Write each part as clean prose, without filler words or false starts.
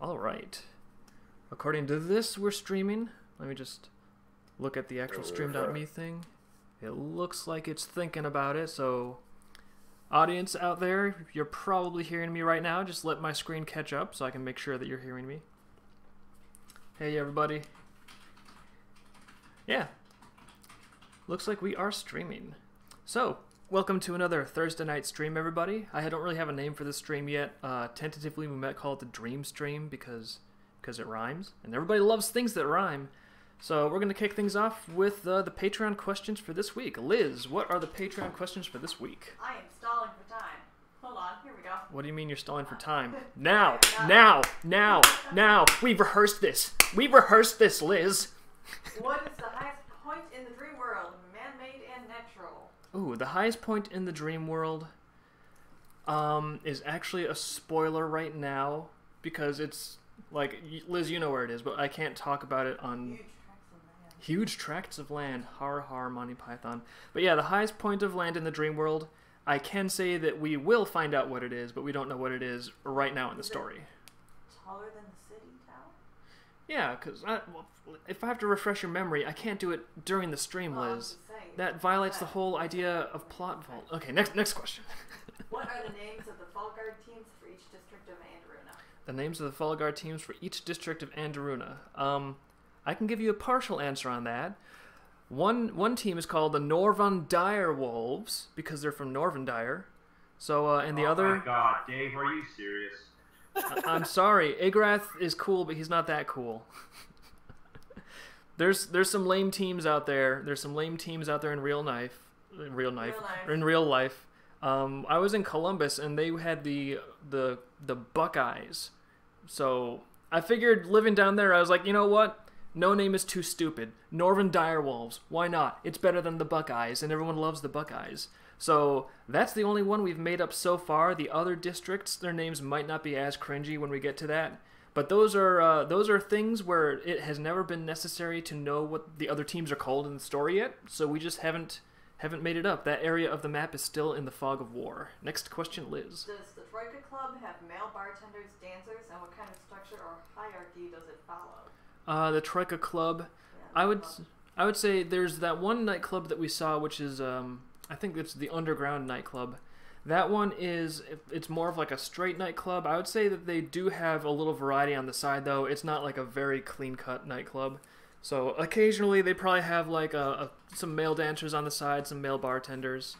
All right. According to this, we're streaming. Let me just look at the actual stream.me thing. It looks like it's thinking about it, so audience out there, you're probably hearing me right now. Just let my screen catch up so I can make sure that you're hearing me. Hey, everybody. Yeah. Looks like we are streaming. So, welcome to another Thursday night stream, everybody. I don't really have a name for this stream yet. Tentatively, we might call it the Dream Stream because it rhymes. And everybody loves things that rhyme. So we're going to kick things off with the Patreon questions for this week. Liz, what are the Patreon questions for this week? I am stalling for time. Hold on, here we go. What do you mean you're stalling for time? Now! We've rehearsed this. We've rehearsed this, Liz. What is the highest point in the dream world? Man-made and natural. Ooh, the highest point in the dream world is actually a spoiler right now because it's, like, Liz, you know where it is, but I can't talk about it on... Huge tracts of land. Har har, Monty Python. But yeah, the highest point of land in the dream world, I can say that we will find out what it is, but we don't know what it is right now in the story. Taller than the city tower? Yeah, because if I have to refresh your memory, I can't do it during the stream, Liz. That violates the whole idea of plot vault. Okay, next question. What are the names of the Fall Guard teams for each district of Anderuna? The names of the Fall Guard teams for each district of Anderuna. I can give you a partial answer on that. One team is called the Norvun Dire Wolves because they're from Norvundire. So and the other. Oh my God, Dave, are you serious? I'm sorry, Agrath is cool, but he's not that cool. There's some lame teams out there. There's some lame teams out there in real life. In real life. I was in Columbus and they had the Buckeyes. So I figured living down there, I was like, you know what? No name is too stupid. Norvun Direwolves. Why not? It's better than the Buckeyes, and everyone loves the Buckeyes. So that's the only one we've made up so far. The other districts, their names might not be as cringy when we get to that. But those are things where it has never been necessary to know what the other teams are called in the story yet. So we just haven't made it up. That area of the map is still in the fog of war. Next question, Liz. Does the Troika Club have male bartenders, dancers, and what kind of structure or hierarchy does it follow? The Troika Club, yeah, I would say there's that one nightclub that we saw, which is I think it's the Underground nightclub. That one it's more of like a straight nightclub. I would say that they do have a little variety on the side though. It's not like a very clean cut nightclub. So occasionally they probably have like some male dancers on the side, some male bartenders,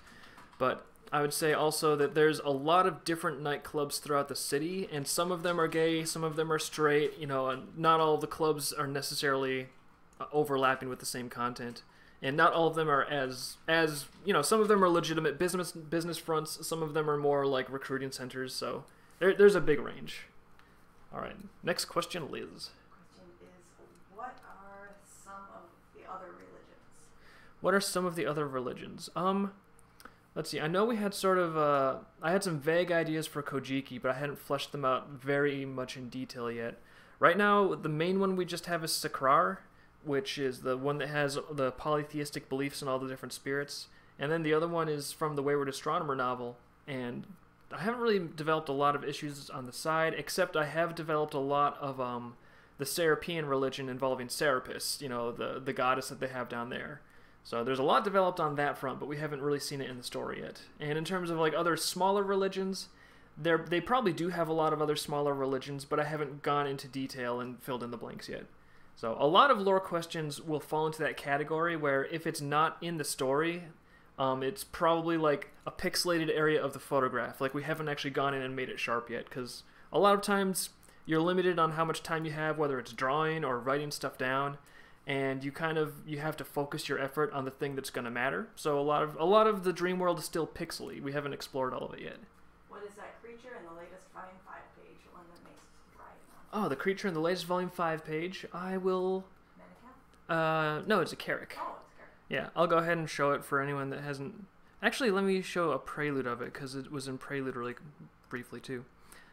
but I would say also that there's a lot of different nightclubs throughout the city, and some of them are gay, some of them are straight, you know, and not all of the clubs are necessarily overlapping with the same content. And not all of them are as you know, some of them are legitimate business fronts, some of them are more like recruiting centers, so there's a big range. All right, next question, Liz. Question is, what are some of the other religions? What are some of the other religions? Let's see, I know we had sort of, I had some vague ideas for Kojiki, but I hadn't fleshed them out very much in detail yet. Right now, the main one we just have is Sakrar, which is the one that has the polytheistic beliefs in all the different spirits. And then the other one is from the Wayward Astronomer novel, and I haven't really developed a lot of issues on the side, except I have developed a lot of the Serapian religion involving Serapis, you know, the goddess that they have down there. So there's a lot developed on that front, but we haven't really seen it in the story yet. And in terms of like other smaller religions, they probably do have a lot of other smaller religions, but I haven't gone into detail and filled in the blanks yet. So a lot of lore questions will fall into that category where if it's not in the story, it's probably like a pixelated area of the photograph. Like we haven't actually gone in and made it sharp yet, because a lot of times you're limited on how much time you have, whether it's drawing or writing stuff down. And you have to focus your effort on the thing that's going to matter. So a lot of the dream world is still pixely. We haven't explored all of it yet. What is that creature in the latest Volume 5 page? One that makes right now. Oh, the creature in the latest Volume 5 page. I will. No, it's a Carrick. Oh, it's Carrick. Yeah, I'll go ahead and show it for anyone that hasn't. Actually, let me show a prelude of it because it was in prelude really briefly too.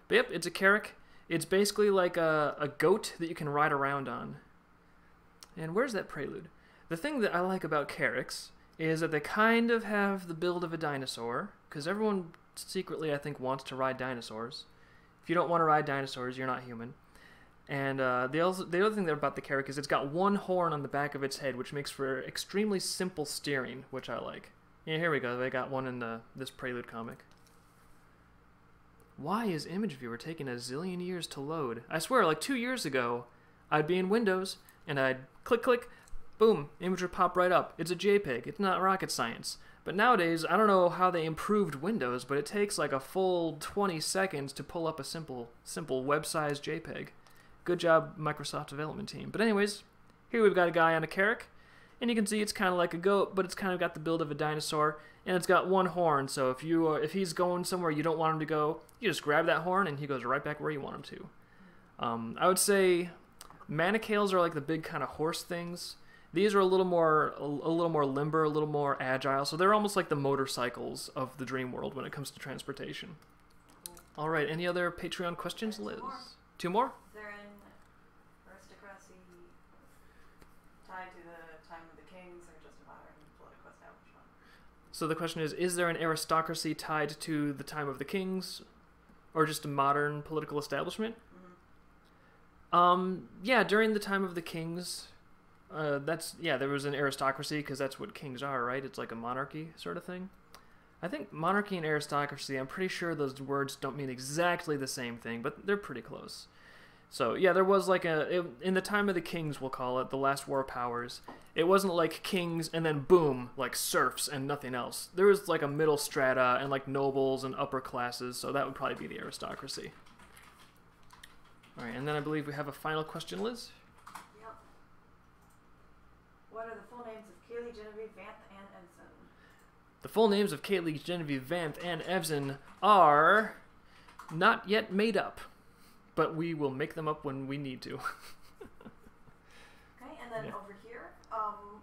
But yep, it's a Carrick. It's basically like a goat that you can ride around on. And where's that prelude? The thing that I like about Carricks is that they kind of have the build of a dinosaur, because everyone secretly, I think, wants to ride dinosaurs. If you don't want to ride dinosaurs, you're not human. And the other thing about the Carrick is it's got one horn on the back of its head, which makes for extremely simple steering, which I like. Yeah, here we go. They got one in this Prelude comic. Why is Image Viewer taking a zillion years to load? I swear, like 2 years ago, I'd be in Windows, and I'd click, click, boom, image would pop right up. It's a JPEG. It's not rocket science. But nowadays, I don't know how they improved Windows, but it takes like a full 20 seconds to pull up a simple web-sized JPEG. Good job, Microsoft development team. But anyways, here we've got a guy on a Carrick, and you can see it's kind of like a goat, but it's kind of got the build of a dinosaur, and it's got one horn, so if he's going somewhere you don't want him to go, you just grab that horn, and he goes right back where you want him to. I would say manacles are like the big kind of horse things. These are a little more limber, a little more agile, so they're almost like the motorcycles of the dream world when it comes to transportation. All right, any other Patreon questions, Liz? Two more? Is there an aristocracy tied to the time of the kings, or just a modern political establishment? So the question is there an aristocracy tied to the time of the kings, or just a modern political establishment? Yeah, during the time of the kings, there was an aristocracy, because that's what kings are, right? It's like a monarchy sort of thing. I think monarchy and aristocracy, I'm pretty sure those words don't mean exactly the same thing, but they're pretty close. So yeah, there was like in the time of the kings, we'll call it, the last war of powers, it wasn't like kings and then boom, like serfs and nothing else. There was like a middle strata and like nobles and upper classes, so that would probably be the aristocracy. Alright, and then I believe we have a final question, Liz? Yep. What are the full names of Kaylee, Genevieve, Vanth, and Ebsen? The full names of Kaylee, Genevieve, Vanth, and Ebsen are not yet made up, but we will make them up when we need to. Okay, and then over here,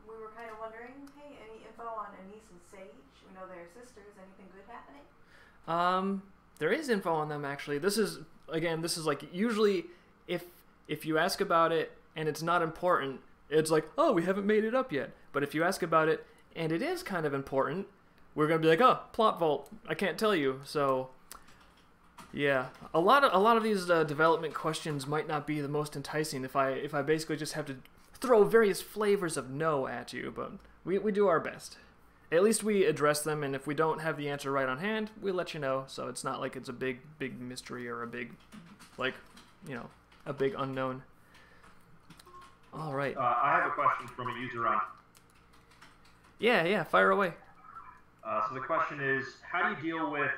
we were kind of wondering, hey, any info on Anise and Sage? We know they're sisters. Anything good happening? There is info on them, actually. This is like, usually if you ask about it and it's not important, it's like, oh, we haven't made it up yet. But if you ask about it and it is kind of important, we're gonna be like, oh, plot vault, I can't tell you. So yeah, a lot of these development questions might not be the most enticing if I basically just have to throw various flavors of no at you, but we do our best. At least we address them, and if we don't have the answer right on hand, we let you know, so it's not like it's a big mystery or a big, like, you know, a big unknown. All right. I have a question from a user on. Yeah, fire away. So the question is, how do you deal with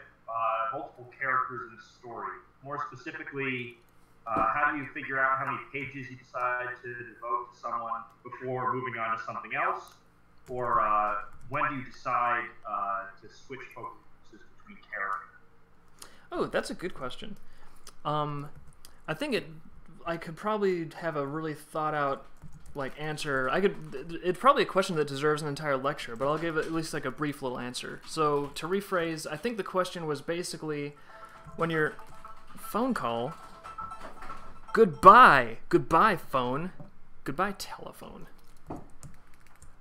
multiple characters in a story? More specifically, how do you figure out how many pages you decide to devote to someone before moving on to something else? Or when do you decide to switch focuses between characters? Oh, that's a good question. I think I could probably have a really thought out answer. It's probably a question that deserves an entire lecture, but I'll give it at least like a brief little answer. So to rephrase, I think the question was basically, when your phone call, goodbye phone, goodbye telephone.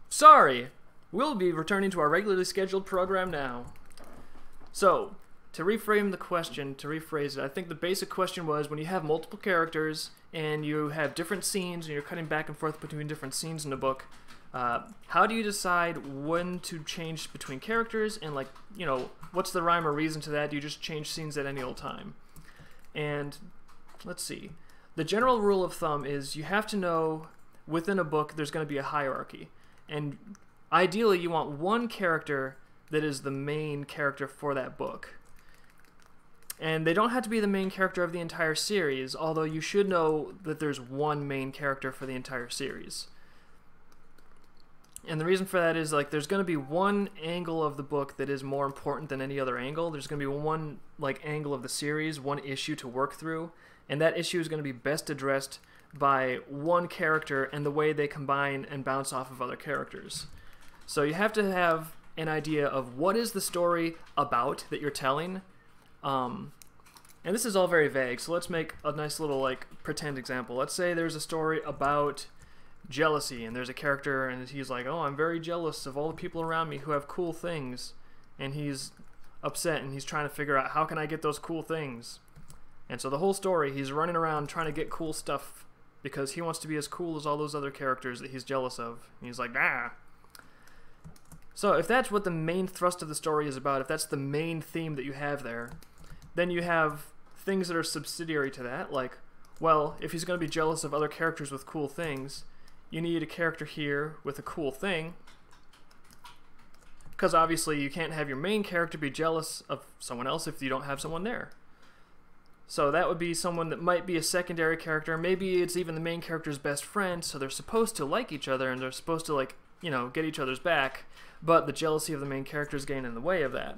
Sorry, we'll be returning to our regularly scheduled program now. So, to reframe the question, to rephrase it, I think the basic question was, when you have multiple characters and you have different scenes and you're cutting back and forth between different scenes in a book, how do you decide when to change between characters, and what's the rhyme or reason to that? Do you just change scenes at any old time? And let's see. The general rule of thumb is you have to know within a book there's going to be a hierarchy. And ideally you want one character that is the main character for that book. And they don't have to be the main character of the entire series, although you should know that there's one main character for the entire series. And the reason for that is, there's going to be one angle of the book that is more important than any other angle. There's going to be one angle of the series, one issue to work through, and that issue is going to be best addressed by one character and the way they combine and bounce off of other characters. So you have to have an idea of what is the story about that you're telling. And this is all very vague, so let's make a nice little pretend example. Let's say there's a story about jealousy, and there's a character and he's like, oh, I'm very jealous of all the people around me who have cool things, and he's upset and he's trying to figure out, how can I get those cool things? And so the whole story, he's running around trying to get cool stuff because he wants to be as cool as all those other characters that he's jealous of. And he's like, ah. So if that's what the main thrust of the story is about, if that's the main theme that you have there, then you have things that are subsidiary to that, like, well, if he's going to be jealous of other characters with cool things, you need a character here with a cool thing, because obviously you can't have your main character be jealous of someone else if you don't have someone there. So that would be someone that might be a secondary character. Maybe it's even the main character's best friend, so they're supposed to like each other and they're supposed to, like, you know, get each other's back, but the jealousy of the main character is getting in the way of that.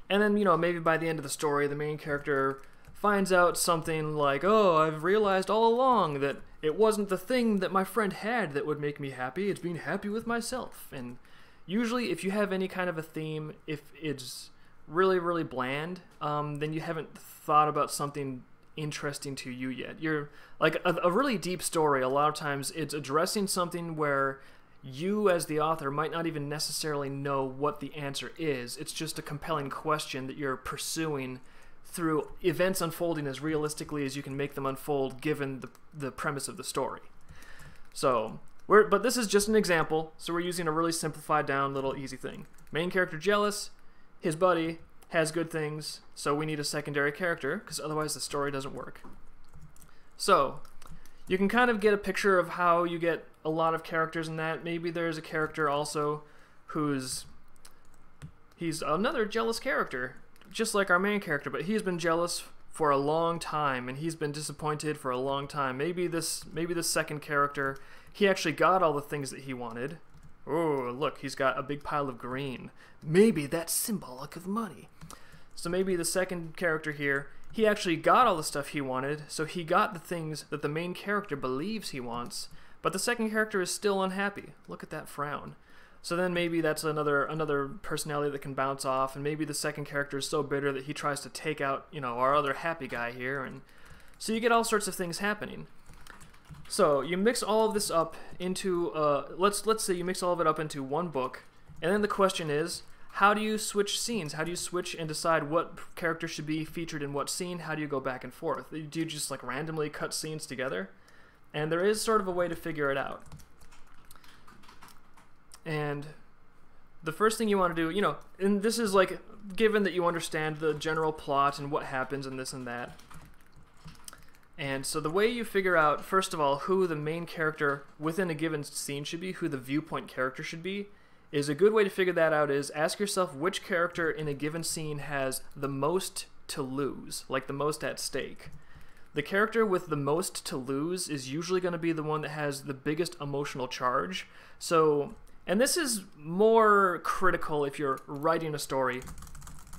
And then, you know, maybe by the end of the story, the main character finds out something like, oh, I've realized all along that it wasn't the thing that my friend had that would make me happy, it's being happy with myself. And usually if you have any kind of a theme, if it's really, really bland, then you haven't thought about something interesting to you yet. You're like a really deep story, a lot of times it's addressing something where you as the author might not even necessarily know what the answer is. It's just a compelling question that you're pursuing through events unfolding as realistically as you can make them unfold given the premise of the story. So, but this is just an example, so we're using a really simplified down little easy thing. Main character jealous, his buddy has good things, so we need a secondary character, because otherwise the story doesn't work. So, you can kind of get a picture of how you get a lot of characters in that. Maybe there's a character also he's another jealous character, just like our main character, but he's been jealous for a long time, and he's been disappointed for a long time. Maybe this second character, he actually got all the things that he wanted. Oh, look, he's got a big pile of green. Maybe that's symbolic of money. So maybe the second character here, he actually got all the stuff he wanted, so he got the things that the main character believes he wants, but the second character is still unhappy. Look at that frown. So then maybe that's another personality that can bounce off, and maybe the second character is so bitter that he tries to take out, you know, our other happy guy here, and so you get all sorts of things happening. So you mix all of this up into let's say you mix all of it up into one book, and then the question is, how do you switch scenes? How do you switch and decide what character should be featured in what scene? How do you go back and forth? Do you just like randomly cut scenes together? And there is sort of a way to figure it out. And the first thing you want to do, you know, and this is like, given that you understand the general plot and what happens and this and that. And so the way you figure out, first of all, who the main character within a given scene should be, who the viewpoint character should be, is a good way to figure that out is ask yourself which character in a given scene has the most to lose, like the most at stake. The character with the most to lose is usually going to be the one that has the biggest emotional charge. So, and this is more critical if you're writing a story,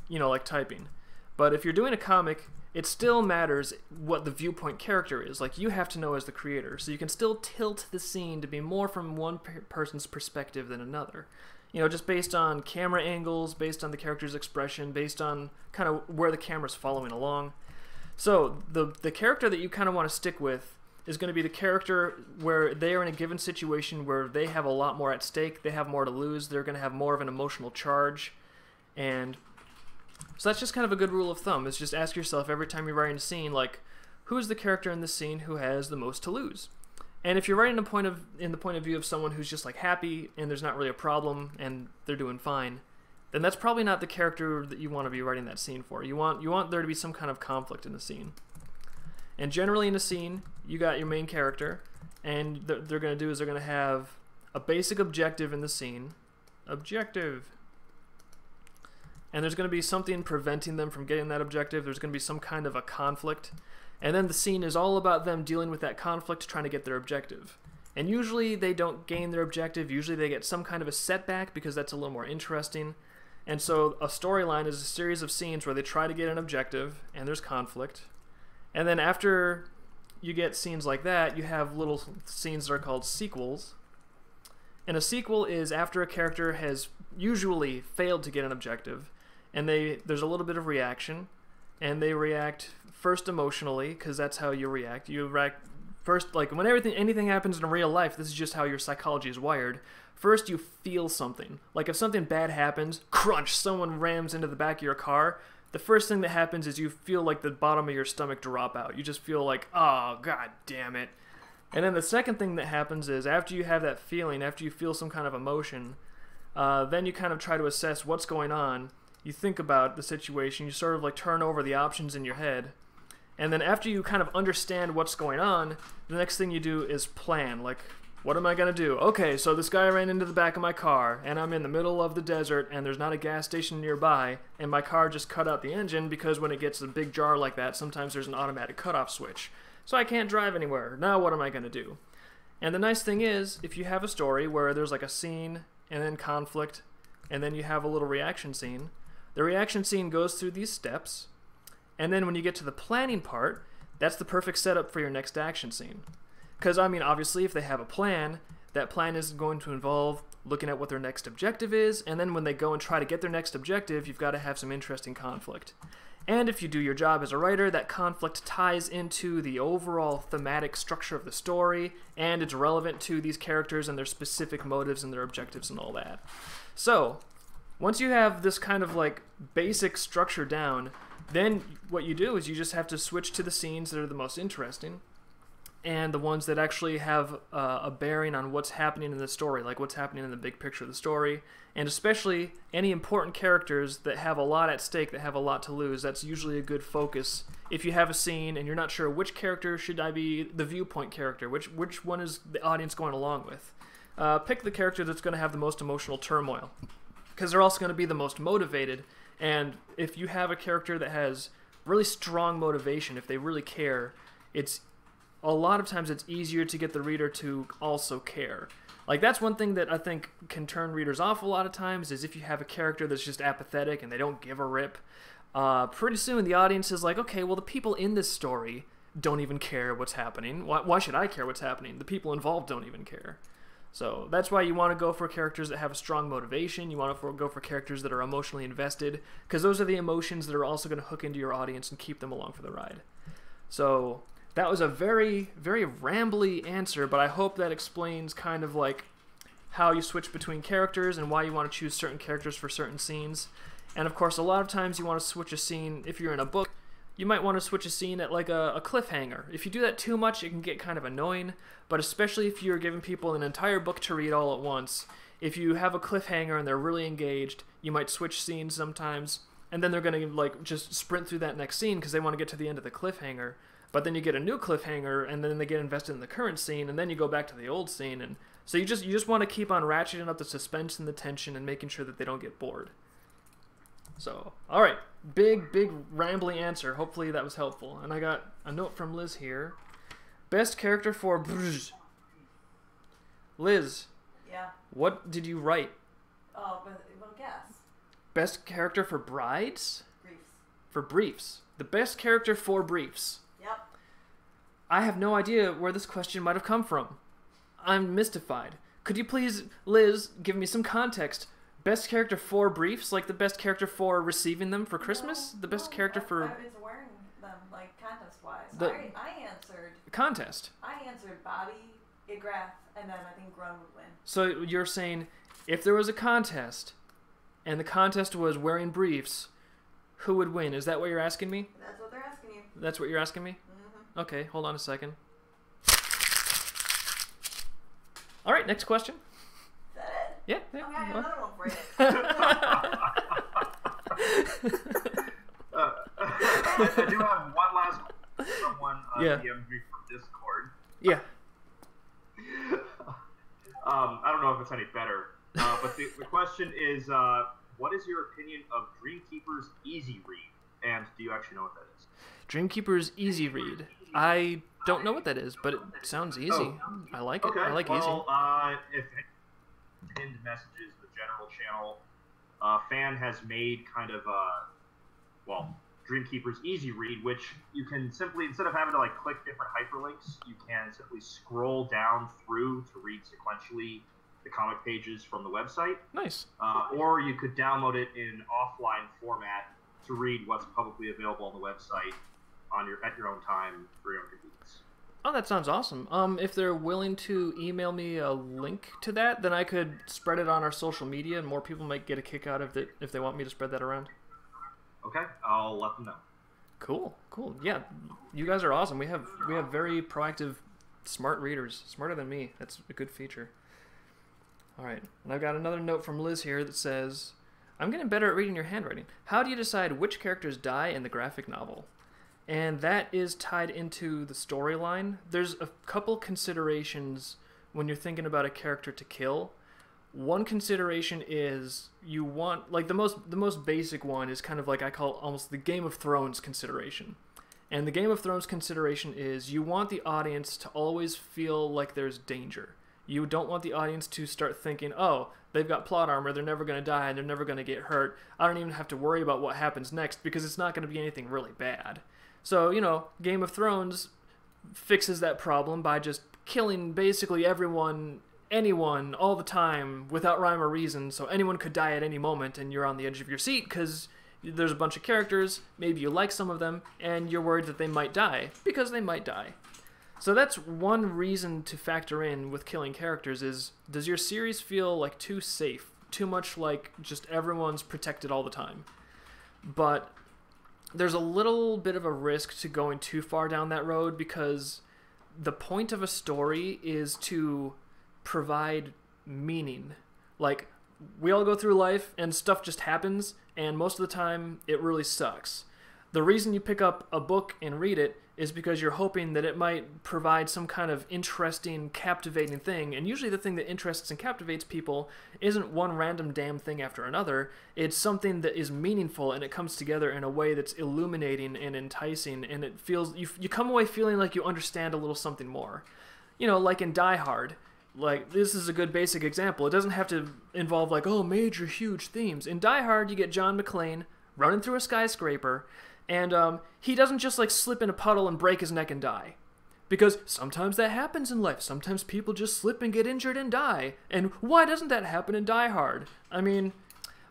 you know, like typing. But if you're doing a comic, it still matters what the viewpoint character is. Like, you have to know as the creator, so you can still tilt the scene to be more from one person's perspective than another. You know, just based on camera angles, based on the character's expression, based on kind of where the camera's following along. So the character that you kind of want to stick with is going to be the character where they are in a given situation where they have a lot more at stake, they have more to lose, they're going to have more of an emotional charge, and so that's just kind of a good rule of thumb, is just ask yourself every time you're writing a scene, like, who's the character in this scene who has the most to lose? And if you're writing in the point of view of someone who's just like happy and there's not really a problem and they're doing fine, then that's probably not the character that you want to be writing that scene for. You want there to be some kind of conflict in the scene. And generally in a scene, you got your main character, and they're going to do is they're going to have a basic objective in the scene. Objective. And there's going to be something preventing them from getting that objective. There's going to be some kind of a conflict. And then the scene is all about them dealing with that conflict, trying to get their objective. And usually they don't gain their objective. Usually they get some kind of a setback because that's a little more interesting. And so a storyline is a series of scenes where they try to get an objective and there's conflict. And then after you get scenes like that, you have little scenes that are called sequels. And a sequel is after a character has usually failed to get an objective, and there's a little bit of reaction, and they react first emotionally, because that's how you react. You react first, like when anything happens in real life, this is just how your psychology is wired. First you feel something. Like if something bad happens, crunch, someone rams into the back of your car, the first thing that happens is you feel like the bottom of your stomach drop out. You just feel like, oh, god damn it. And then the second thing that happens is after you have that feeling, after you feel some kind of emotion, then you kind of try to assess what's going on. You think about the situation. You sort of like turn over the options in your head. And then after you kind of understand what's going on, the next thing you do is plan. Like, what am I going to do? Okay, so this guy ran into the back of my car, and I'm in the middle of the desert, and there's not a gas station nearby, and my car just cut out the engine because when it gets a big jar like that, sometimes there's an automatic cutoff switch. So I can't drive anywhere. Now what am I going to do? And the nice thing is, if you have a story where there's like a scene, and then conflict, and then you have a little reaction scene, the reaction scene goes through these steps, and then when you get to the planning part, that's the perfect setup for your next action scene. Because, I mean, obviously, if they have a plan, that plan is going to involve looking at what their next objective is, and then when they go and try to get their next objective, you've got to have some interesting conflict. And if you do your job as a writer, that conflict ties into the overall thematic structure of the story, and it's relevant to these characters and their specific motives and their objectives and all that. So, once you have this kind of like basic structure down, then what you do is you just have to switch to the scenes that are the most interesting, and the ones that actually have a bearing on what's happening in the story, like what's happening in the big picture of the story, and especially any important characters that have a lot at stake, that have a lot to lose. That's usually a good focus. If you have a scene and you're not sure which character should I be the viewpoint character, which one is the audience going along with, pick the character that's going to have the most emotional turmoil, because they're also going to be the most motivated. And if you have a character that has really strong motivation, if they really care, a lot of times it's easier to get the reader to also care. Like, that's one thing that I think can turn readers off a lot of times, is if you have a character that's just apathetic and they don't give a rip. Pretty soon the audience is like, okay, well, the people in this story don't even care what's happening. Why should I care what's happening? The people involved don't even care. So that's why you want to go for characters that have a strong motivation. You want to go for characters that are emotionally invested, because those are the emotions that are also going to hook into your audience and keep them along for the ride. So that was a very, very rambly answer, but I hope that explains kind of like how you switch between characters and why you want to choose certain characters for certain scenes. And of course, a lot of times you want to switch a scene. If you're in a book, you might want to switch a scene at like a cliffhanger. If you do that too much, it can get kind of annoying, but especially if you're giving people an entire book to read all at once, if you have a cliffhanger and they're really engaged, you might switch scenes sometimes, and then they're going to like just sprint through that next scene because they want to get to the end of the cliffhanger. But then you get a new cliffhanger, and then they get invested in the current scene, and then you go back to the old scene, and so you just want to keep on ratcheting up the suspense and the tension and making sure that they don't get bored. So, all right, big rambly answer. Hopefully that was helpful. And I got a note from Liz here. Best character for Brz. Liz. Yeah. What did you write? Oh, well, guess. Best character for brides? Briefs. For briefs. The best character for briefs. Yep. I have no idea where this question might have come from. I'm mystified. Could you please, Liz, give me some context? Best character for briefs? Like the best character for receiving them for Christmas? The best character for... I was wearing them, like, contest-wise. I answered... Contest? I answered Bobby, Igrath, and then I think Grun would win. So you're saying if there was a contest, and the contest was wearing briefs, who would win? Is that what you're asking me? That's what they're asking you. That's what you're asking me? Mm-hmm. Okay, hold on a second. All right, next question. Yeah. Okay, I have another one for you. I do have one last one on yeah. the Discord. Yeah. I don't know if it's any better, but the question is, what is your opinion of Dreamkeeper's Easy Read, and do you actually know what that is? Dreamkeeper's Easy Read. I don't know what that is, but it sounds easy. Oh. I like it. Okay. I like easy. If pinned messages, the general channel fan has made kind of Dreamkeeper's Easy Read, which you can simply, instead of having to like click different hyperlinks, you can simply scroll down through to read sequentially the comic pages from the website. Nice. Or you could download it in offline format to read what's publicly available on the website at your own time for your own convenience. Oh, that sounds awesome. If they're willing to email me a link to that, then I could spread it on our social media, and more people might get a kick out of it if they want me to spread that around. Okay, I'll let them know. Cool. Yeah, you guys are awesome. We have very proactive, smart readers, smarter than me. That's a good feature. All right, and I've got another note from Liz here that says, "I'm getting better at reading your handwriting. How do you decide which characters die in the graphic novel?" And that is tied into the storyline. There's a couple considerations when you're thinking about a character to kill. One consideration is you want, like, the most basic one is kind of like I call almost the Game of Thrones consideration. And the Game of Thrones consideration is you want the audience to always feel like there's danger. You don't want the audience to start thinking, oh, they've got plot armor, they're never going to die, they're never going to get hurt. I don't even have to worry about what happens next because it's not going to be anything really bad. So, you know, Game of Thrones fixes that problem by just killing basically everyone, anyone, all the time, without rhyme or reason, so anyone could die at any moment, and you're on the edge of your seat, because there's a bunch of characters, maybe you like some of them, and you're worried that they might die, because they might die. So that's one reason to factor in with killing characters is, does your series feel like too safe? Too much like just everyone's protected all the time? But there's a little bit of a risk to going too far down that road, because the point of a story is to provide meaning. Like, we all go through life and stuff just happens, and most of the time it really sucks. The reason you pick up a book and read it is because you're hoping that it might provide some kind of interesting, captivating thing, and usually the thing that interests and captivates people isn't one random damn thing after another. It's something that is meaningful, and it comes together in a way that's illuminating and enticing, and it feels, you come away feeling like you understand a little something more. You know, like in Die Hard. Like, this is a good basic example. It doesn't have to involve, like, oh, major, huge themes. In Die Hard, you get John McClane running through a skyscraper, and he doesn't just, like, slip in a puddle and break his neck and die. Because sometimes that happens in life. Sometimes people just slip and get injured and die. And why doesn't that happen in Die Hard? I mean,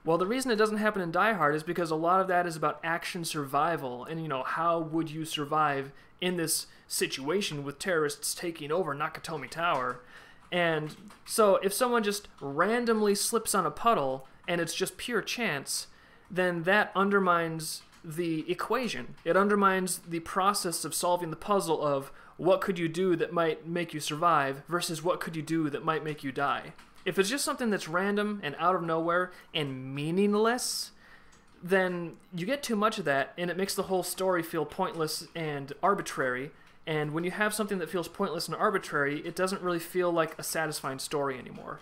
well, the reason it doesn't happen in Die Hard is because a lot of that is about action survival. And, you know, how would you survive in this situation with terrorists taking over Nakatomi Tower? And so if someone just randomly slips on a puddle and it's just pure chance, then that undermines the equation. It undermines the process of solving the puzzle of what could you do that might make you survive versus what could you do that might make you die. If it's just something that's random and out of nowhere and meaningless, then you get too much of that and it makes the whole story feel pointless and arbitrary. And when you have something that feels pointless and arbitrary, it doesn't really feel like a satisfying story anymore.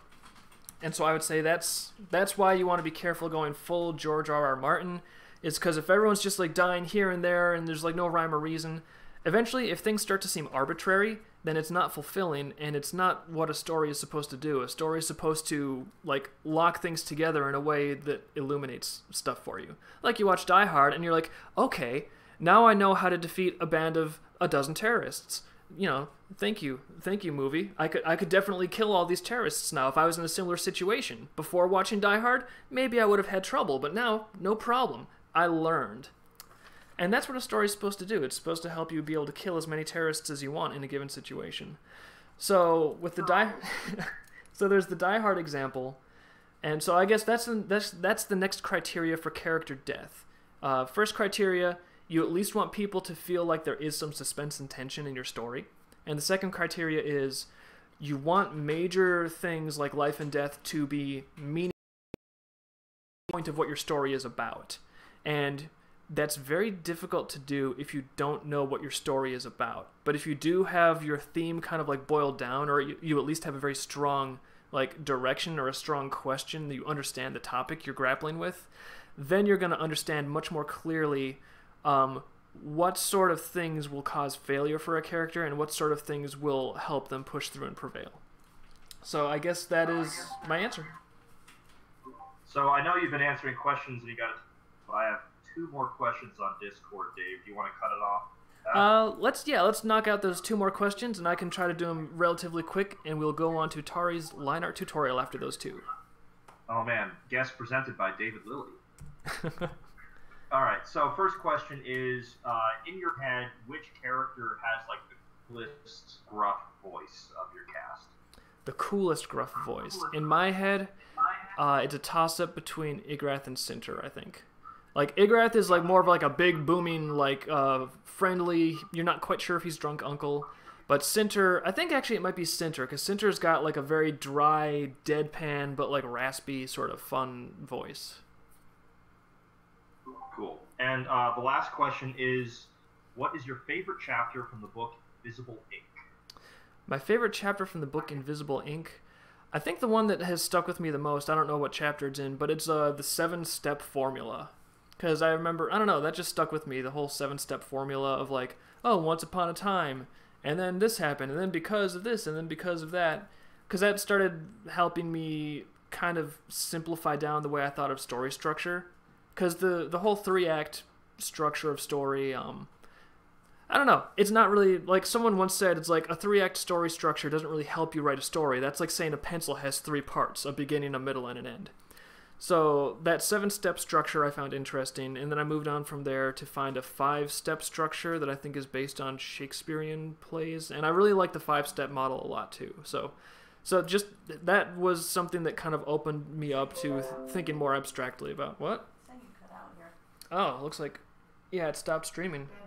And so I would say that's why you want to be careful going full George R.R. Martin, is because if everyone's just like dying here and there and there's like no rhyme or reason, eventually if things start to seem arbitrary, then it's not fulfilling and it's not what a story is supposed to do. A story is supposed to like lock things together in a way that illuminates stuff for you. Like you watch Die Hard and you're like, okay, now I know how to defeat a band of a dozen terrorists. You know, thank you movie. I could definitely kill all these terrorists now if I was in a similar situation. Before watching Die Hard, maybe I would have had trouble, but now, no problem. I learned. And that's what a story is supposed to do. It's supposed to help you be able to kill as many terrorists as you want in a given situation. So with the so there's the Die Hard example, and so I guess that's the next criteria for character death. First criteria, you at least want people to feel like there is some suspense and tension in your story. And the second criteria is you want major things like life and death to be meaningful point of what your story is about. And that's very difficult to do if you don't know what your story is about. But if you do have your theme kind of like boiled down, or you at least have a very strong like direction or a strong question that you understand the topic you're grappling with, then you're going to understand much more clearly what sort of things will cause failure for a character and what sort of things will help them push through and prevail. So I guess that is my answer. So I know you've been answering questions and I have two more questions on Discord, Dave. Do you want to cut it off? Let's knock out those two more questions, and I can try to do them relatively quick, and we'll go on to Tari's line art tutorial after those two. Oh man, guest presented by David Lillie. All right, so first question is, in your head, which character has like the coolest gruff voice of your cast? The coolest gruff voice. In my head, it's a toss-up between Igrath and Sinter, I think. Like, Igrath is, like, more of, like, a big, booming, like, friendly, you're not quite sure if he's drunk uncle. But Cinter, I think actually it might be Cinter, because Cinter's got, like, a very dry, deadpan, but, like, raspy, sort of fun voice. Cool. And the last question is, what is your favorite chapter from the book Invisible Ink? My favorite chapter from the book Invisible Ink? I think the one that has stuck with me the most, I don't know what chapter it's in, but it's the 7-step formula. Because I remember, I don't know, that just stuck with me, the whole 7-step formula of like, oh, once upon a time, and then this happened, and then because of this, and then because of that. Because that started helping me kind of simplify down the way I thought of story structure. Because the whole 3-act structure of story, I don't know, it's not really, like someone once said, it's like a 3-act story structure doesn't really help you write a story. That's like saying a pencil has 3 parts, a beginning, a middle, and an end. So that 7-step structure I found interesting, and then I moved on from there to find a 5-step structure that I think is based on Shakespearean plays, and I really like the 5-step model a lot too. So just that was something that kind of opened me up to thinking more abstractly about what? Saying you cut out here. Oh, looks like, yeah, it stopped streaming. Yeah.